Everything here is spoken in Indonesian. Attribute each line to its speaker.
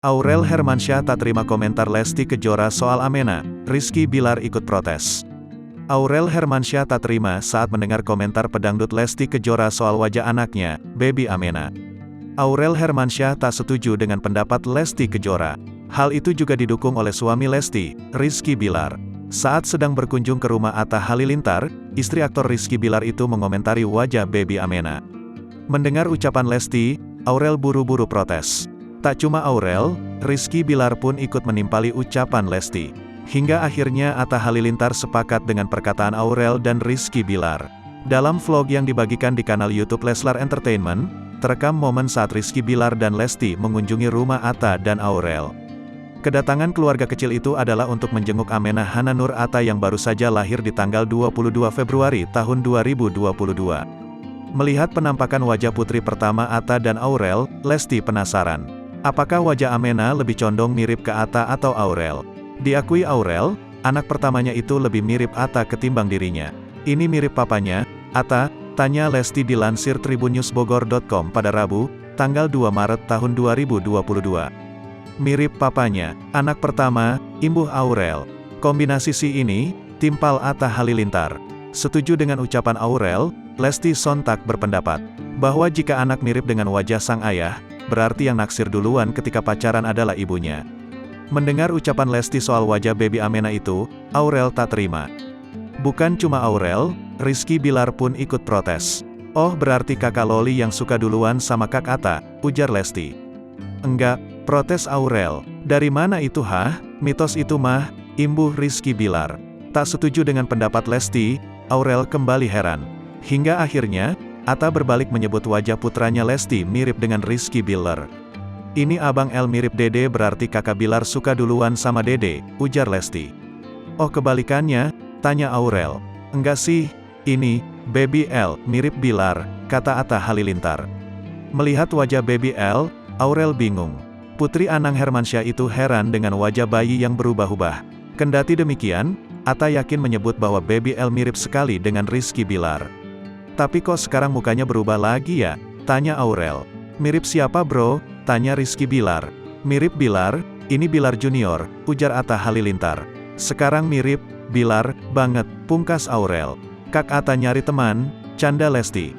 Speaker 1: Aurel Hermansyah tak terima komentar Lesti Kejora soal Amena, Rizky Bilar ikut protes. Aurel Hermansyah tak terima saat mendengar komentar pedangdut Lesti Kejora soal wajah anaknya, Baby Amena. Aurel Hermansyah tak setuju dengan pendapat Lesti Kejora. Hal itu juga didukung oleh suami Lesti, Rizky Bilar. Saat sedang berkunjung ke rumah Atta Halilintar, istri aktor Rizky Bilar itu mengomentari wajah Baby Amena. Mendengar ucapan Lesti, Aurel buru-buru protes. Tak cuma Aurel, Rizky Bilar pun ikut menimpali ucapan Lesti. Hingga akhirnya Atta Halilintar sepakat dengan perkataan Aurel dan Rizky Bilar. Dalam vlog yang dibagikan di kanal YouTube Leslar Entertainment, terekam momen saat Rizky Bilar dan Lesti mengunjungi rumah Atta dan Aurel. Kedatangan keluarga kecil itu adalah untuk menjenguk Amena Hana Nur Atta yang baru saja lahir di tanggal 22 Februari tahun 2022. Melihat penampakan wajah putri pertama Atta dan Aurel, Lesti penasaran. Apakah wajah Amena lebih condong mirip ke Atta atau Aurel? Diakui Aurel, anak pertamanya itu lebih mirip Atta ketimbang dirinya. Ini mirip papanya, Atta? Tanya Lesti dilansir tribunnews.bogor.com pada Rabu, tanggal 2 Maret tahun 2022. Mirip papanya, anak pertama, imbuh Aurel. Kombinasi si ini, timpal Atta Halilintar. Setuju dengan ucapan Aurel, Lesti sontak berpendapat bahwa jika anak mirip dengan wajah sang ayah, berarti yang naksir duluan ketika pacaran adalah ibunya. Mendengar ucapan Lesti soal wajah Baby Amena itu, Aurel tak terima. Bukan cuma Aurel, Rizky Bilar pun ikut protes. Oh berarti kakak Loli yang suka duluan sama Kak Atta, ujar Lesti. Enggak, protes Aurel. Dari mana itu hah? Mitos itu mah, imbuh Rizky Bilar. Tak setuju dengan pendapat Lesti, Aurel kembali heran. Hingga akhirnya, Atta berbalik menyebut wajah putranya Lesti mirip dengan Rizky Bilar. Ini abang El mirip Dede berarti kakak Bilar suka duluan sama Dede, ujar Lesti. Oh kebalikannya, tanya Aurel. Enggak sih, ini, Baby El, mirip Bilar, kata Atta Halilintar. Melihat wajah Baby El, Aurel bingung. Putri Anang Hermansyah itu heran dengan wajah bayi yang berubah-ubah. Kendati demikian, Atta yakin menyebut bahwa Baby El mirip sekali dengan Rizky Bilar. Tapi kok sekarang mukanya berubah lagi ya? Tanya Aurel. Mirip siapa bro? Tanya Rizky Bilar. Mirip Bilar, ini Bilar Junior, ujar Atta Halilintar. Sekarang mirip Bilar banget, pungkas Aurel. Kak Atta nyari teman, canda Lesti.